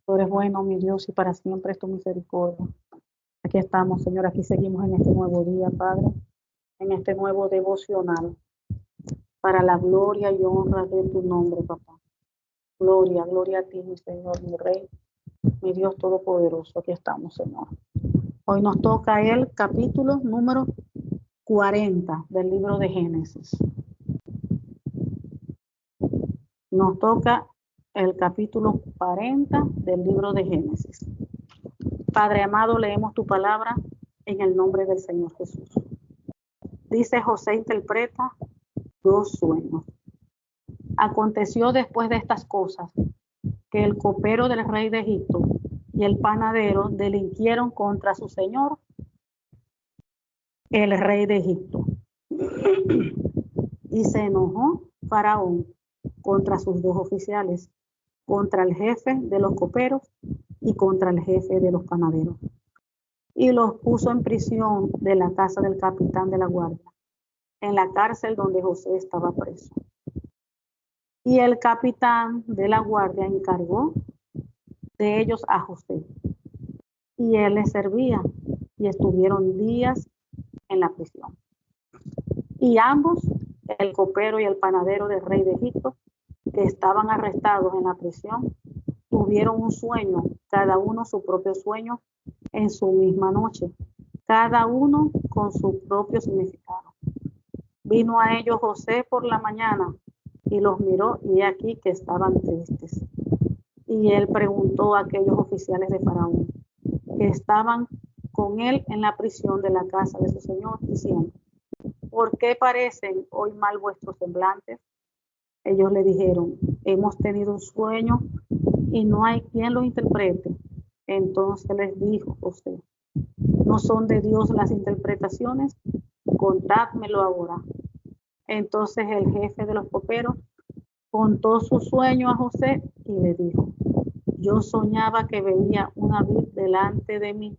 Tú eres bueno, mi Dios, y para siempre es tu misericordia. Aquí estamos, Señor, aquí seguimos en este nuevo día, Padre, en este nuevo devocional, para la gloria y honra de tu nombre, papá. Gloria, gloria a ti, mi Señor, mi Rey, mi Dios Todopoderoso. Aquí estamos, Señor. Hoy nos toca el capítulo número 40 del libro de Génesis. Nos toca el capítulo 40 del libro de Génesis. Padre amado, leemos tu palabra en el nombre del Señor Jesús. Dice: José interpreta 2 sueños. Aconteció después de estas cosas que el copero del rey de Egipto y el panadero delinquieron contra su señor, el rey de Egipto. Y se enojó Faraón contra sus 2 oficiales, contra el jefe de los coperos y contra el jefe de los panaderos. Y los puso en prisión de la casa del capitán de la guardia, en la cárcel donde José estaba preso. Y el capitán de la guardia encargó de ellos a José, y él les servía, y estuvieron días en la prisión. Y ambos, el copero y el panadero del rey de Egipto, que estaban arrestados en la prisión, tuvieron un sueño, cada uno su propio sueño, en su misma noche, cada uno con su propio significado. Vino a ellos José por la mañana y los miró, y aquí que estaban tristes. Y él preguntó a aquellos oficiales de Faraón que estaban con él en la prisión de la casa de su señor, diciendo: ¿por qué parecen hoy mal vuestros semblantes? Ellos le dijeron: hemos tenido un sueño y no hay quien lo interprete. Entonces les dijo José: ¿no son de Dios las interpretaciones? Contádmelo ahora. Entonces el jefe de los coperos contó su sueño a José y le dijo: yo soñaba que veía una vid delante de mí,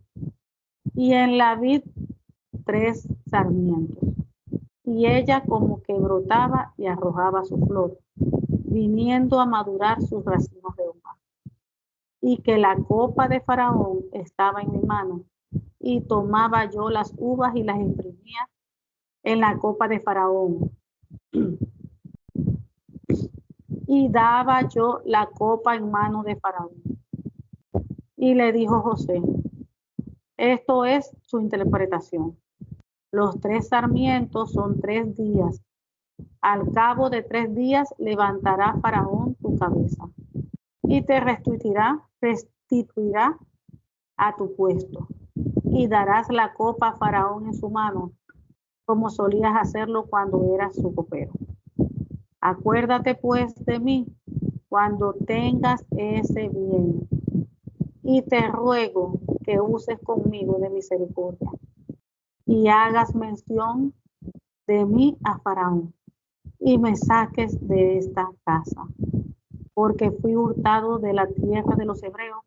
y en la vid 3 sarmientos, y ella como que brotaba y arrojaba su flor, viniendo a madurar sus racimos de uva. Y que la copa de Faraón estaba en mi mano, y tomaba yo las uvas y las imprimía en la copa de Faraón. Y daba yo la copa en mano de Faraón. Y le dijo José: esto es su interpretación. Los 3 sarmientos son 3 días. Al cabo de 3 días levantará Faraón tu cabeza y te restituirá a tu puesto, y darás la copa a Faraón en su mano, como solías hacerlo cuando eras su copero. Acuérdate pues de mí cuando tengas ese bien, y te ruego que uses conmigo de misericordia, y hagas mención de mí a Faraón, y me saques de esta casa, porque fui hurtado de la tierra de los hebreos,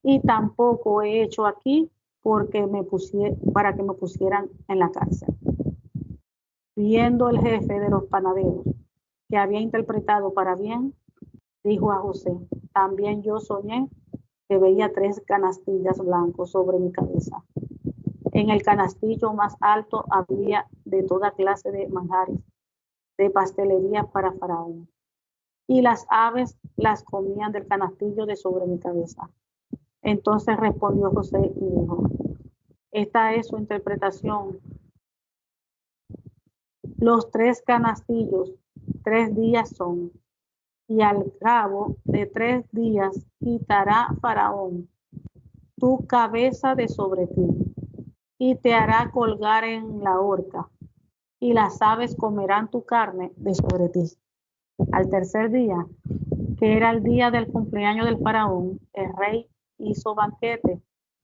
y tampoco he hecho aquí para que me pusieran en la cárcel. Viendo el jefe de los panaderos que había interpretado para bien, dijo a José: también yo soñé que veía 3 canastillas blancos sobre mi cabeza. En el canastillo más alto había de toda clase de manjares, de pastelería para Faraón, y las aves las comían del canastillo de sobre mi cabeza. Entonces respondió José y dijo: esta es su interpretación. Los 3 canastillos 3 días son, y al cabo de 3 días quitará Faraón tu cabeza de sobre ti, y te hará colgar en la horca, y las aves comerán tu carne de sobre ti. Al tercer día, que era el día del cumpleaños del Faraón, el rey hizo banquete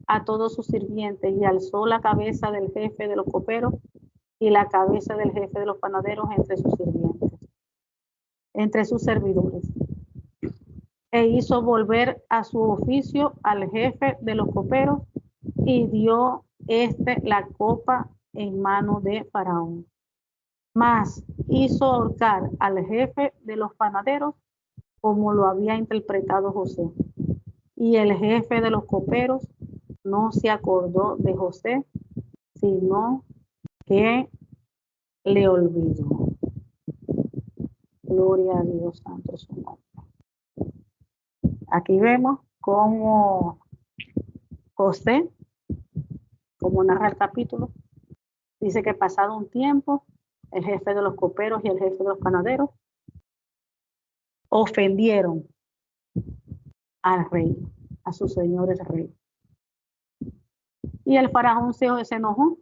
a todos sus sirvientes, y alzó la cabeza del jefe de los coperos y la cabeza del jefe de los panaderos entre sus sirvientes, entre sus servidores, e hizo volver a su oficio al jefe de los coperos, y dio la copa en mano de Faraón. Mas hizo ahorcar al jefe de los panaderos, como lo había interpretado José, Y el jefe de los coperos no se acordó de José, sino que le olvidó. Gloria a Dios, santo su nombre. Aquí vemos cómo José, como narra el capítulo, dice que pasado un tiempo, el jefe de los coperos y el jefe de los panaderos ofendieron al rey, a sus señores rey. Y el faraón se enojó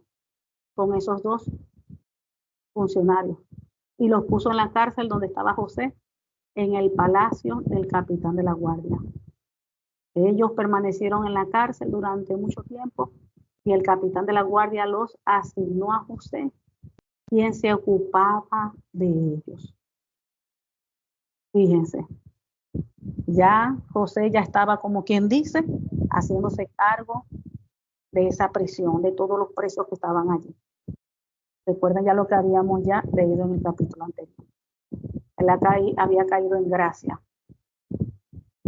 con esos dos funcionarios y los puso en la cárcel donde estaba José, en el palacio del capitán de la guardia. Ellos permanecieron en la cárcel durante mucho tiempo y el capitán de la guardia los asignó a José, quien se ocupaba de ellos. Fíjense, ya José ya estaba, como quien dice, haciéndose cargo de esa prisión, de todos los presos que estaban allí. Recuerden ya lo que habíamos ya leído en el capítulo anterior. Él había caído en gracia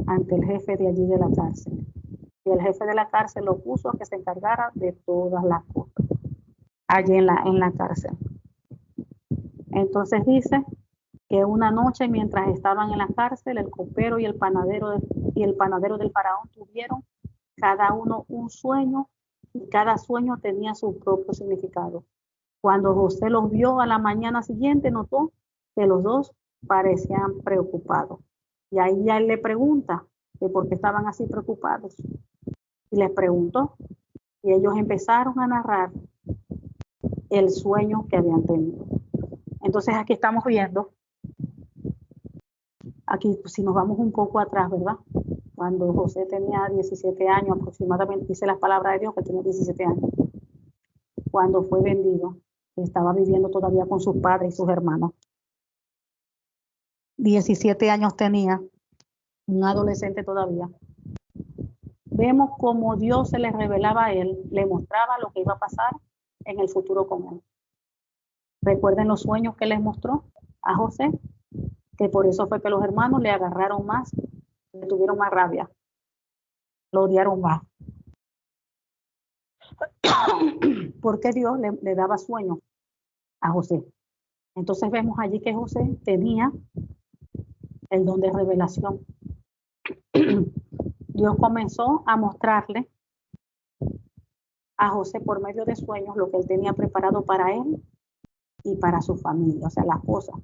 ante el jefe de allí de la cárcel. Y el jefe de la cárcel lo puso a que se encargara de todas las cosas allí en la cárcel. Entonces dice que una noche, mientras estaban en la cárcel, el copero y el panadero del faraón tuvieron cada uno un sueño, y cada sueño tenía su propio significado. Cuando José los vio a la mañana siguiente, notó que los dos parecían preocupados. Y ahí ya él le pregunta que por qué estaban así preocupados. Y les preguntó, y ellos empezaron a narrar el sueño que habían tenido. Entonces aquí estamos viendo, aquí si nos vamos un poco atrás, ¿verdad? Cuando José tenía 17 años aproximadamente, dice la palabra de Dios que tenía 17 años, cuando fue vendido, estaba viviendo todavía con sus padres y sus hermanos. 17 años tenía, un adolescente todavía. Vemos cómo Dios se le revelaba a él, le mostraba lo que iba a pasar en el futuro con él. Recuerden los sueños que les mostró a José, que por eso fue que los hermanos le agarraron más, le tuvieron más rabia, lo odiaron más. Porque Dios le daba sueños a José. Entonces vemos allí que José tenía el don de revelación. Dios comenzó a mostrarle a José por medio de sueños lo que él tenía preparado para él y para su familia, o sea, las cosas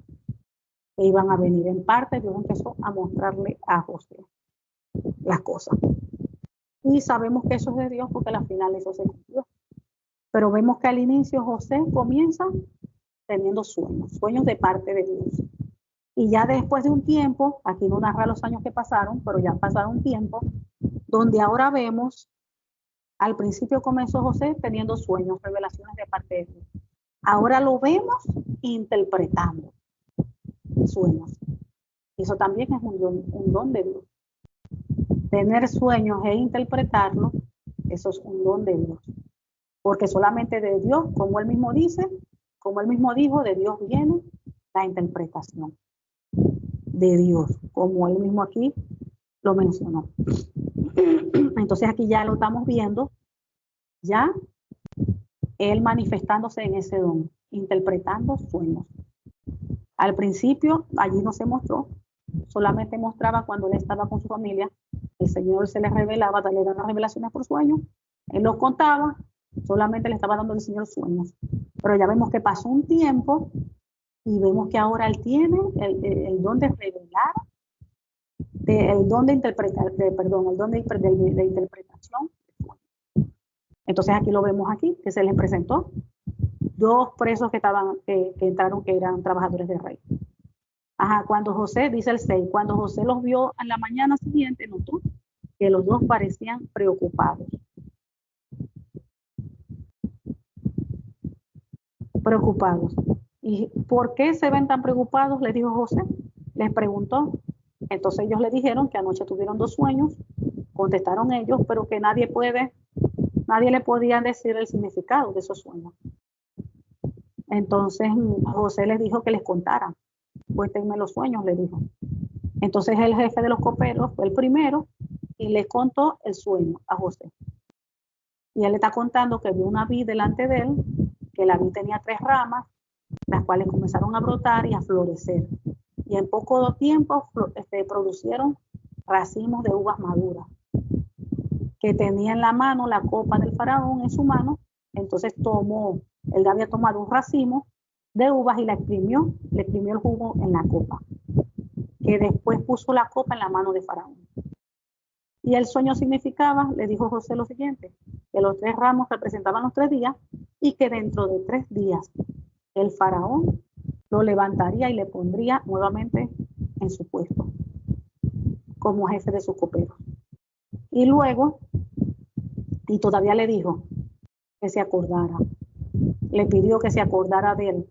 que iban a venir. En parte Dios empezó a mostrarle a José las cosas. Y sabemos que eso es de Dios porque al final eso se cumplió. Pero vemos que al inicio José comienza teniendo sueños de parte de Dios. Y ya después de un tiempo, aquí no narra los años que pasaron, pero ya pasaron un tiempo, donde ahora vemos, al principio comenzó José teniendo sueños, revelaciones de parte de Dios. Ahora lo vemos interpretando sueños. Eso también es un don de Dios. Tener sueños e interpretarlos, eso es un don de Dios. Porque solamente de Dios, como él mismo dice, como él mismo dijo, de Dios viene la interpretación. De Dios, como él mismo aquí lo mencionó. Entonces aquí ya lo estamos viendo, ya él manifestándose en ese don, interpretando sueños. Al principio allí no se mostró, solamente mostraba cuando él estaba con su familia, el Señor se le revelaba, le daba revelaciones por sueños, él los contaba, solamente le estaba dando el Señor sueños. Pero ya vemos que pasó un tiempo y vemos que ahora él tiene el don de revelar, el don de interpretar, el don de interpretación. Entonces aquí lo vemos aquí, que se les presentó dos presos que entraron, que eran trabajadores del rey. Cuando José, dice el 6, cuando José los vio en la mañana siguiente, notó que los dos parecían preocupados. ¿Y por qué se ven tan preocupados? Les dijo José, les preguntó. Entonces ellos le dijeron que anoche tuvieron dos sueños, contestaron ellos, pero que nadie le podía decir el significado de esos sueños. Entonces José les dijo que les contaran, cuéntenme los sueños, le dijo. Entonces el jefe de los coperos fue el primero y le contó el sueño a José. Y él está contando que vio una vid delante de él, que la vid tenía 3 ramas, las cuales comenzaron a brotar y a florecer. Y en poco tiempo producieron racimos de uvas maduras, que tenía en la mano la copa del faraón en su mano. Entonces él había tomado un racimo de uvas y le exprimió el jugo en la copa, que después puso la copa en la mano de faraón. Y el sueño significaba, le dijo José lo siguiente, que los 3 ramos representaban los 3 días y que dentro de 3 días el faraón lo levantaría y le pondría nuevamente en su puesto como jefe de sus coperos. Y luego, y todavía le dijo que se acordara, le pidió que se acordara de él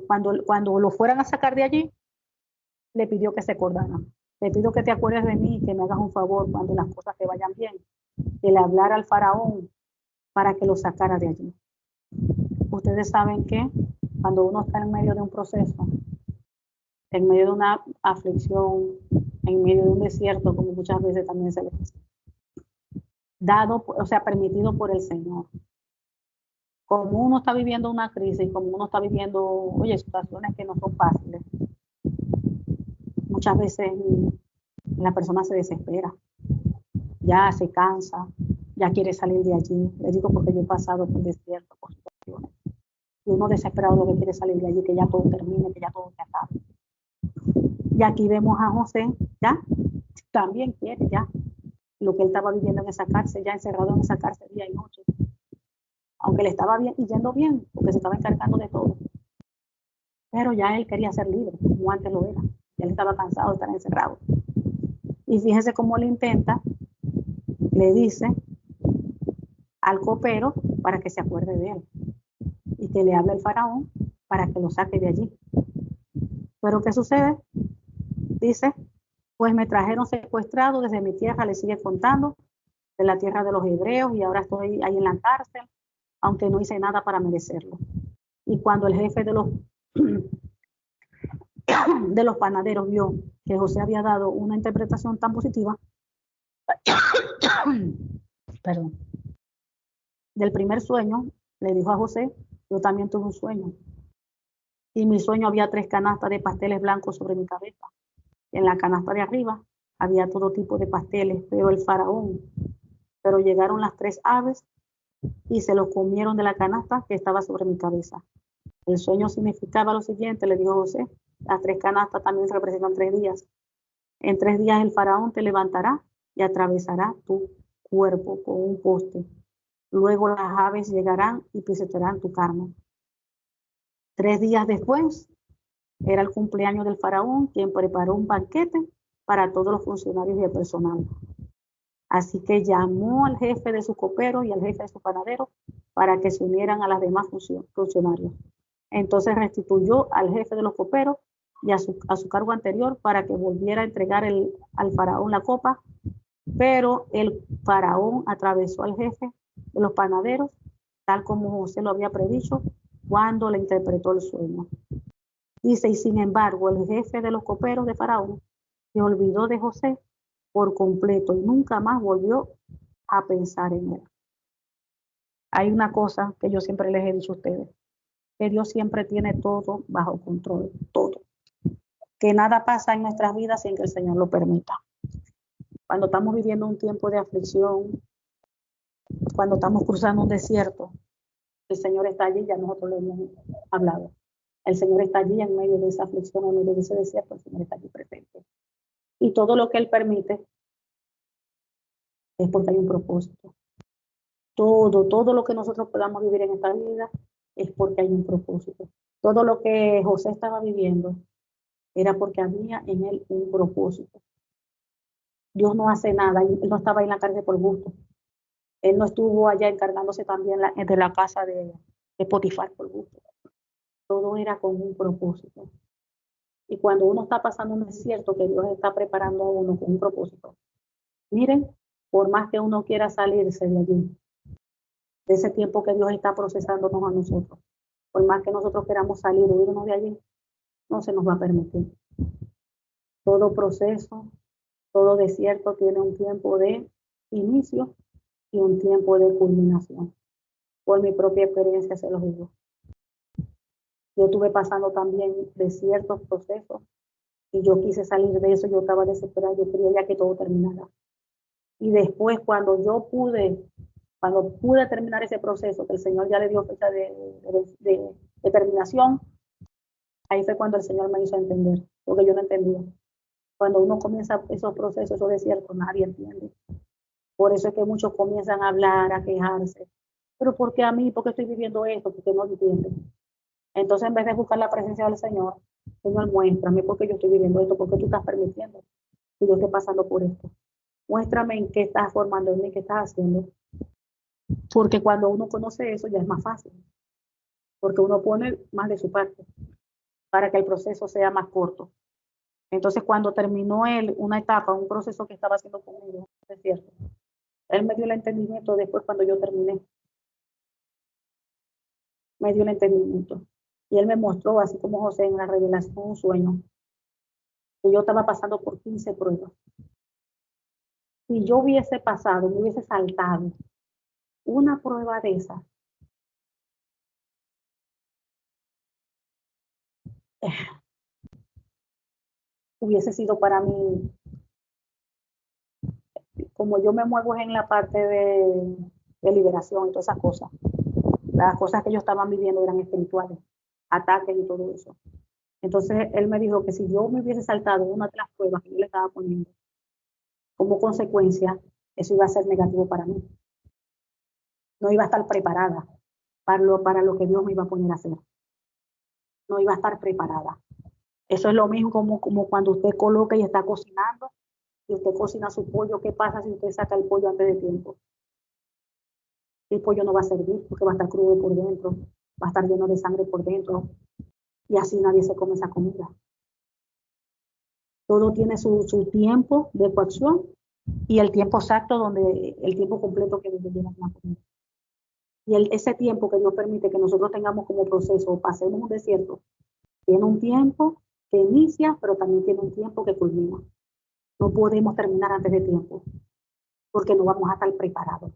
cuando lo fueran a sacar de allí, le pidió que se acordara. Le pido que te acuerdes de mí, que me hagas un favor cuando las cosas te vayan bien, que le hablara al faraón para que lo sacara de allí. Ustedes saben que cuando uno está en medio de un proceso, en medio de una aflicción, en medio de un desierto, como muchas veces también se le dice, permitido por el Señor. Como uno está viviendo una crisis, como uno está viviendo, situaciones que no son fáciles, muchas veces la persona se desespera, ya se cansa, ya quiere salir de allí. Le digo porque yo he pasado por desierto, por situaciones. Y uno desesperado lo que quiere salir de allí, que ya todo termine, que ya todo se acabe. Y aquí vemos a José, ya, también quiere ya lo que él estaba viviendo en esa cárcel, ya encerrado en esa cárcel día y noche. Aunque le estaba bien y yendo bien, porque se estaba encargando de todo. Pero ya él quería ser libre, como antes lo era. Ya él estaba cansado de estar encerrado. Y fíjese cómo él intenta, le dice al copero para que se acuerde de él y que le hable al faraón para que lo saque de allí. Pero ¿qué sucede? Dice, pues me trajeron secuestrado desde mi tierra, le sigue contando, de la tierra de los hebreos, y ahora estoy ahí en la cárcel, aunque no hice nada para merecerlo. Y cuando el jefe de los panaderos vio que José había dado una interpretación tan positiva, perdón, del primer sueño, le dijo a José, yo también tuve un sueño. Y mi sueño había 3 canastas de pasteles blancos sobre mi cabeza. En la canasta de arriba había todo tipo de pasteles, pero llegaron las 3 aves y se los comieron de la canasta que estaba sobre mi cabeza. El sueño significaba lo siguiente, le dijo José, las 3 canastas también representan 3 días. En 3 días el faraón te levantará y atravesará tu cuerpo con un poste. Luego las aves llegarán y pisotearán tu carne. 3 días después, era el cumpleaños del faraón, quien preparó un banquete para todos los funcionarios y el personal. Así que llamó al jefe de sus coperos y al jefe de sus panaderos para que se unieran a las demás funcionarios. Entonces restituyó al jefe de los coperos y a su cargo anterior para que volviera a entregar al faraón la copa, pero el faraón atravesó al jefe de los panaderos, tal como José lo había predicho cuando le interpretó el sueño. Dice, y sin embargo, el jefe de los coperos de faraón se olvidó de José por completo y nunca más volvió a pensar en él. Hay una cosa que yo siempre les he dicho a ustedes, que Dios siempre tiene todo bajo control, todo. Que nada pasa en nuestras vidas sin que el Señor lo permita. Cuando estamos viviendo un tiempo de aflicción, cuando estamos cruzando un desierto, el Señor está allí, ya nosotros lo hemos hablado. El Señor está allí en medio de esa aflicción, en medio de ese desierto, el Señor está allí presente. Y todo lo que Él permite es porque hay un propósito. Todo lo que nosotros podamos vivir en esta vida es porque hay un propósito. Todo lo que José estaba viviendo era porque había en él un propósito. Dios no hace nada, él no estaba ahí en la cárcel por gusto. Él no estuvo allá encargándose también de la casa de Potifar por gusto. Todo era con un propósito. Y cuando uno está pasando un desierto, que Dios está preparando a uno con un propósito, miren, por más que uno quiera salirse de allí, de ese tiempo que Dios está procesándonos a nosotros, por más que nosotros queramos salir o irnos de allí, no se nos va a permitir. Todo proceso Todo desierto tiene un tiempo de inicio y un tiempo de culminación. Por mi propia experiencia se los digo. Yo estuve pasando también de ciertos procesos y yo quise salir de eso, yo estaba desesperada, yo quería ya que todo terminara. Y después cuando pude terminar ese proceso, que el Señor ya le dio fecha de terminación, ahí fue cuando el Señor me hizo entender, porque yo no entendía. Cuando uno comienza esos procesos, esos desiertos, nadie entiende. Por eso es que muchos comienzan a hablar, a quejarse. Pero ¿por qué a mí? ¿Por qué estoy viviendo esto? Porque no entienden. Entonces, en vez de buscar la presencia del Señor, Señor, muéstrame por qué yo estoy viviendo esto, por qué tú estás permitiendo que yo esté pasando por esto. Muéstrame en qué estás formando en mí, qué estás haciendo. Porque cuando uno conoce eso ya es más fácil. Porque uno pone más de su parte para que el proceso sea más corto. Entonces, cuando terminó él una etapa, un proceso que estaba haciendo conmigo, es cierto, él me dio el entendimiento después cuando yo terminé. Me dio el entendimiento. Y él me mostró, así como José en la revelación, un sueño, que yo estaba pasando por 15 pruebas. Si yo hubiese pasado, me hubiese saltado una prueba de esa, hubiese sido para mí, como yo me muevo en la parte de liberación y todas esas cosas, las cosas que yo estaba viviendo eran espirituales, ataques y todo eso. Entonces él me dijo que si yo me hubiese saltado una de las pruebas que yo le estaba poniendo, como consecuencia, eso iba a ser negativo para mí. No iba a estar preparada para lo que Dios me iba a poner a hacer. No iba a estar preparada. Eso es lo mismo como cuando usted coloca y está cocinando, y usted cocina su pollo. ¿Qué pasa si usted saca el pollo antes de tiempo? El pollo no va a servir porque va a estar crudo por dentro, va a estar lleno de sangre por dentro, y así nadie se come esa comida. Todo tiene su tiempo de cocción y el tiempo exacto, donde el tiempo completo que debe llevar la comida. Y ese tiempo que Dios permite que nosotros tengamos como proceso, pasemos un desierto, tiene un tiempo que inicia, pero también tiene un tiempo que culmina. No podemos terminar antes de tiempo, porque no vamos a estar preparados.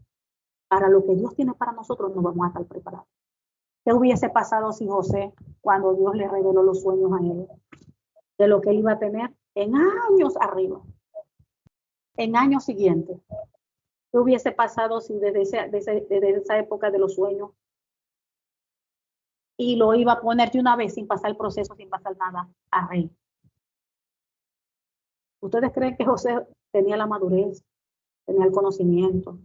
Para lo que Dios tiene para nosotros, no vamos a estar preparados. ¿Qué hubiese pasado si José, cuando Dios le reveló los sueños a él, de lo que él iba a tener en años arriba, en años siguientes? ¿Qué hubiese pasado si desde esa época de los sueños y lo iba a poner de una vez sin pasar el proceso, sin pasar nada, a rey? ¿Ustedes creen que José tenía la madurez, tenía el conocimiento,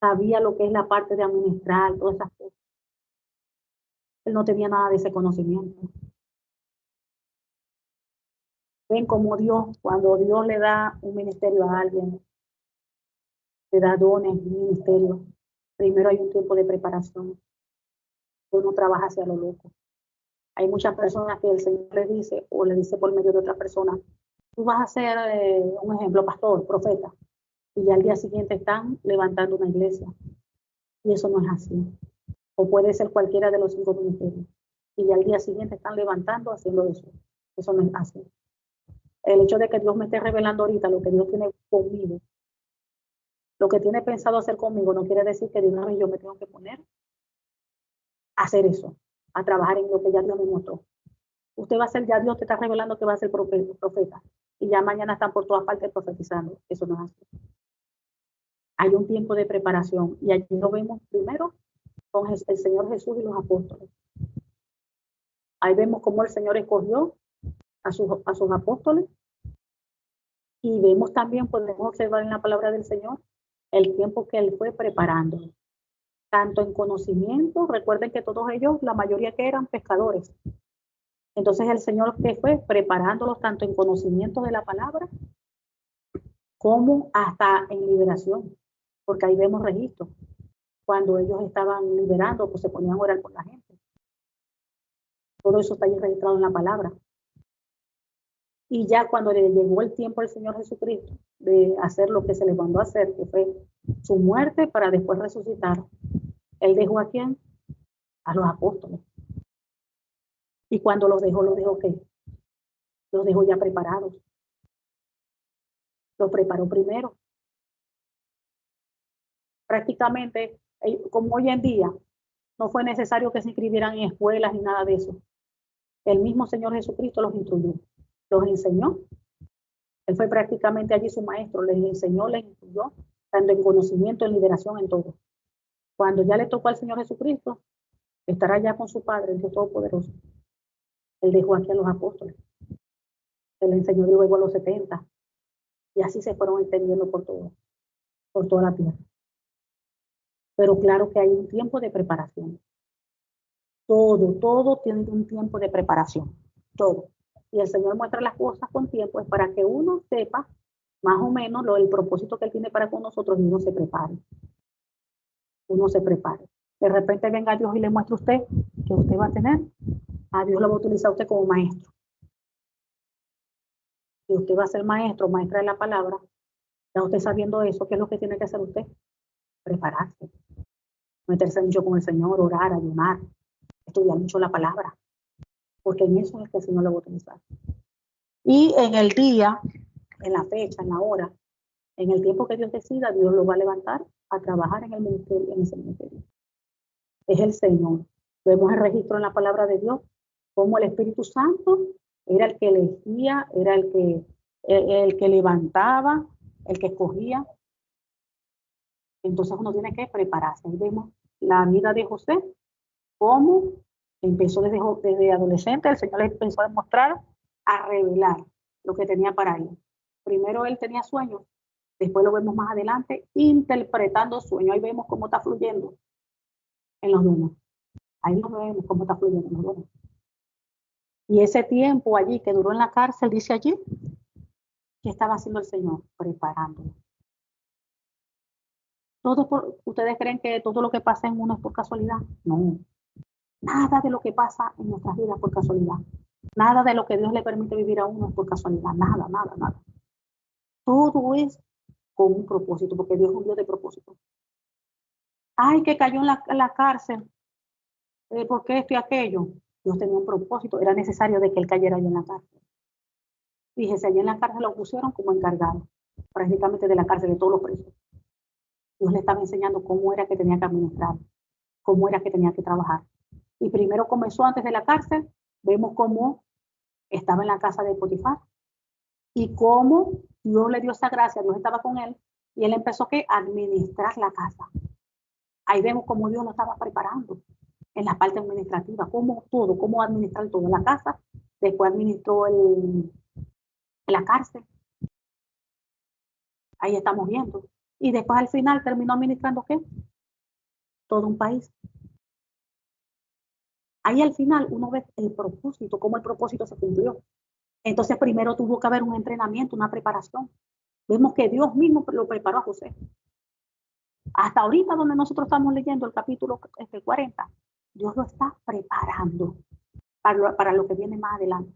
sabía lo que es la parte de administrar, todas esas cosas? Él no tenía nada de ese conocimiento. Ven como Dios, cuando Dios le da un ministerio a alguien, le da dones, un ministerio, primero hay un tiempo de preparación. Uno trabaja hacia lo loco. Hay muchas personas que el Señor les dice, o le dice por medio de otra persona, tú vas a ser, un ejemplo, pastor, profeta, y ya al día siguiente están levantando una iglesia. Y eso no es así. O puede ser cualquiera de los 5 ministerios. Y ya al día siguiente están levantando, haciendo eso. Eso no es así. El hecho de que Dios me esté revelando ahorita lo que Dios tiene conmigo, lo que tiene pensado hacer conmigo, no quiere decir que de una vez yo me tengo que poner a hacer eso, a trabajar en lo que ya Dios me mostró. Usted va a ser, ya Dios te está revelando que va a ser profeta, y ya mañana están por todas partes profetizando. Eso no es así. Hay un tiempo de preparación, y allí lo vemos primero con el Señor Jesús y los apóstoles. Ahí vemos cómo el Señor escogió a sus apóstoles, y vemos también, podemos observar en la palabra del Señor, el tiempo que Él fue preparando, tanto en conocimiento. Recuerden que todos ellos, la mayoría que eran pescadores. Entonces el Señor que fue preparándolos tanto en conocimiento de la palabra, como hasta en liberación, porque ahí vemos registros. Cuando ellos estaban liberando, pues se ponían a orar por la gente. Todo eso está ahí registrado en la palabra. Y ya cuando le llegó el tiempo al Señor Jesucristo de hacer lo que se le mandó a hacer, que fue su muerte para después resucitar, Él dejó a quién? A los apóstoles. Y cuando los dejó ¿qué? Los dejó ya preparados. Los preparó primero. Prácticamente, como hoy en día, no fue necesario que se inscribieran en escuelas ni nada de eso. El mismo Señor Jesucristo los instruyó, los enseñó. Él fue prácticamente allí su maestro, les enseñó, les instruyó, tanto en conocimiento, en liberación, en todo. Cuando ya le tocó al Señor Jesucristo, estará ya con su Padre, el Dios Todopoderoso. Él dejó aquí a los apóstoles. Él enseñó luego a los 70. Y así se fueron extendiendo por toda la tierra. Pero claro que hay un tiempo de preparación. Todo tiene un tiempo de preparación. Todo. Y el Señor muestra las cosas con tiempo, es para que uno sepa más o menos el propósito que Él tiene para con nosotros y uno se prepare. Uno se prepare. De repente venga Dios y le muestra a usted que usted va a tener. A Dios lo va a utilizar usted como maestro. Y usted va a ser maestro, maestra de la palabra. Ya usted sabiendo eso, ¿qué es lo que tiene que hacer usted? Prepararse. Meterse mucho con el Señor, orar, ayunar, estudiar mucho la palabra. Porque en eso es que el Señor lo va a utilizar. Y en el día, en la fecha, en la hora, en el tiempo que Dios decida, Dios lo va a levantar a trabajar en el ministerio, en ese ministerio. Es el Señor. Vemos el registro en la palabra de Dios, como el Espíritu Santo era el que elegía, era el que levantaba, el que escogía. Entonces uno tiene que prepararse. Ahí vemos la vida de José, cómo empezó desde adolescente, el Señor le empezó a demostrar, a revelar lo que tenía para él. Primero él tenía sueños, después lo vemos más adelante interpretando sueños. Ahí vemos cómo está fluyendo en los dones. Ahí lo vemos cómo está fluyendo en los dones. Y ese tiempo allí que duró en la cárcel, dice allí, ¿qué estaba haciendo el Señor? Preparándolo. ¿Ustedes creen que todo lo que pasa en uno es por casualidad? No. Nada de lo que pasa en nuestras vidas es por casualidad. Nada de lo que Dios le permite vivir a uno es por casualidad. Nada. Todo es con un propósito, porque Dios es un Dios de propósito. Ay, que cayó en la cárcel. ¿Por qué esto y aquello? Dios tenía un propósito. Era necesario de que él cayera allí en la cárcel. Fíjese, allí en la cárcel lo pusieron como encargado, prácticamente de la cárcel de todos los presos. Dios le estaba enseñando cómo era que tenía que administrar, cómo era que tenía que trabajar. Y primero comenzó antes de la cárcel, vemos cómo estaba en la casa de Potifar y cómo Dios le dio esa gracia, Dios estaba con él y él empezó a administrar la casa. Ahí vemos cómo Dios lo estaba preparando en la parte administrativa, cómo administrar todo, la casa, después administró la cárcel. Ahí estamos viendo. Y después al final terminó administrando ¿qué? Todo un país. Ahí al final uno ve el propósito, cómo el propósito se cumplió. Entonces primero tuvo que haber un entrenamiento, una preparación. Vemos que Dios mismo lo preparó a José. Hasta ahorita donde nosotros estamos leyendo el capítulo 40, Dios lo está preparando para lo que viene más adelante.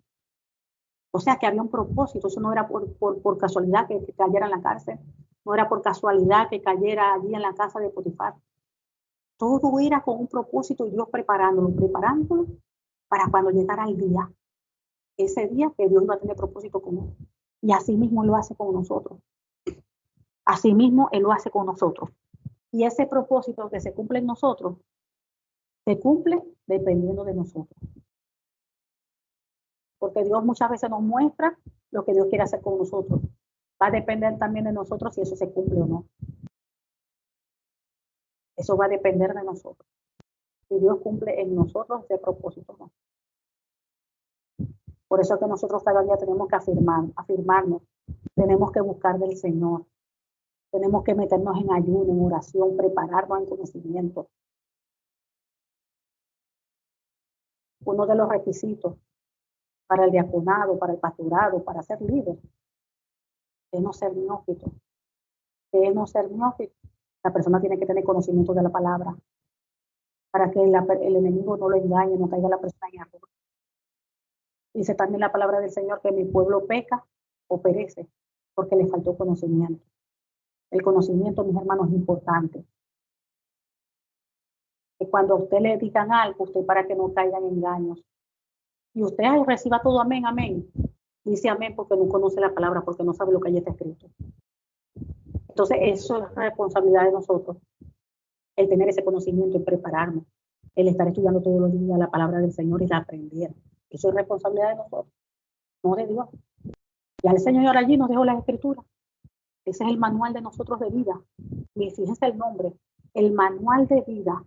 O sea que había un propósito, eso no era por casualidad que cayera en la cárcel, no era por casualidad que cayera allí en la casa de Potifar. Todo era con un propósito y Dios preparándolo para cuando llegara el día. Ese día que Dios va a tener propósito con él. Y así mismo Él lo hace con nosotros. Así mismo Él lo hace con nosotros. Y ese propósito que se cumple en nosotros, se cumple dependiendo de nosotros. Porque Dios muchas veces nos muestra lo que Dios quiere hacer con nosotros. Va a depender también de nosotros si eso se cumple o no. Eso va a depender de nosotros. Si Dios cumple en nosotros ese propósito o no. Por eso es que nosotros cada día tenemos que afirmarnos. Tenemos que buscar del Señor. Tenemos que meternos en ayuno, en oración, prepararnos en conocimiento. Uno de los requisitos para el diaconado, para el pastorado, para ser líder, es no ser neófito. Es no ser neófito. La persona tiene que tener conocimiento de la palabra para que el enemigo no lo engañe, no caiga la persona en error. Dice también la palabra del Señor que mi pueblo peca o perece porque le faltó conocimiento. El conocimiento, mis hermanos, es importante. Que cuando a usted le digan algo, usted para que no caigan engaños. Y usted reciba todo amén, amén. Dice amén porque no conoce la palabra, porque no sabe lo que allí está escrito. Entonces, eso es responsabilidad de nosotros, el tener ese conocimiento, el prepararnos, el estar estudiando todos los días la palabra del Señor y la aprender. Eso es responsabilidad de nosotros, no de Dios. Ya el Señor allí nos dejó las escrituras. Ese es el manual de nosotros de vida. Y fíjense el nombre, el manual de vida.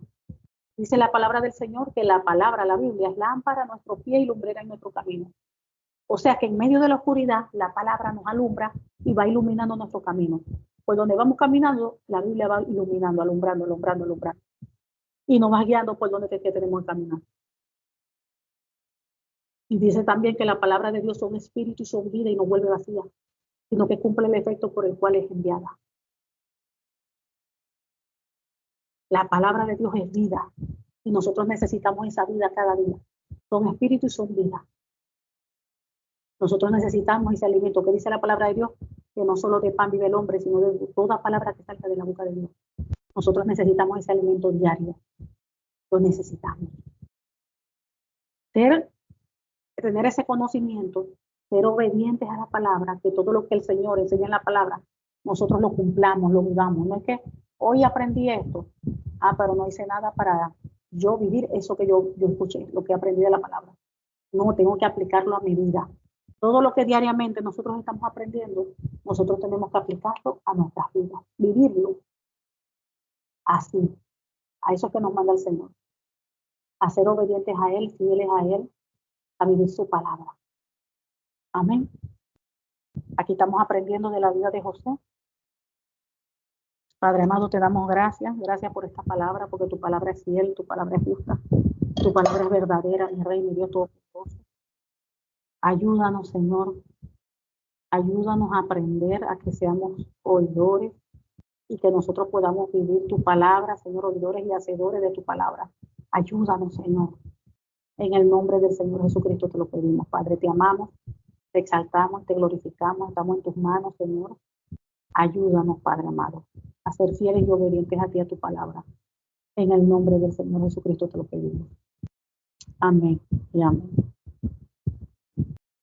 Dice la palabra del Señor que la palabra, la Biblia, es lámpara a nuestro pie y lumbrera en nuestro camino. O sea que en medio de la oscuridad, la palabra nos alumbra y va iluminando nuestro camino. Pues donde vamos caminando, la Biblia va iluminando, alumbrando. Y nos va guiando por donde tenemos que caminar. Y dice también que la palabra de Dios son espíritu y son vida y no vuelve vacía, sino que cumple el efecto por el cual es enviada. La palabra de Dios es vida y nosotros necesitamos esa vida cada día. Son espíritu y son vida. Nosotros necesitamos ese alimento que dice la palabra de Dios, que no solo de pan vive el hombre, sino de toda palabra que salga de la boca de Dios. Nosotros necesitamos ese alimento diario. Lo necesitamos. Tener ese conocimiento, ser obedientes a la palabra, que todo lo que el Señor enseña en la palabra, nosotros lo cumplamos, lo vivamos. No es que hoy aprendí esto, pero no hice nada para yo vivir eso que yo escuché, lo que aprendí de la palabra. No, tengo que aplicarlo a mi vida. Todo lo que diariamente nosotros estamos aprendiendo, nosotros tenemos que aplicarlo a nuestras vidas, vivirlo así, a eso que nos manda el Señor, a ser obedientes a Él, fieles a Él, a vivir su palabra. Amén. Aquí estamos aprendiendo de la vida de José. Padre amado, te damos gracias por esta palabra, porque tu palabra es fiel, tu palabra es justa, tu palabra es verdadera, mi Rey, mi Dios Todopoderoso. Ayúdanos, Señor, ayúdanos a aprender, a que seamos oidores y que nosotros podamos vivir tu palabra, Señor, oidores y hacedores de tu palabra. Ayúdanos, Señor. En el nombre del Señor Jesucristo te lo pedimos, Padre. Te amamos, te exaltamos, te glorificamos, estamos en tus manos, Señor. Ayúdanos, Padre amado, a ser fieles y obedientes a ti, a tu palabra. En el nombre del Señor Jesucristo te lo pedimos. Amén y amén.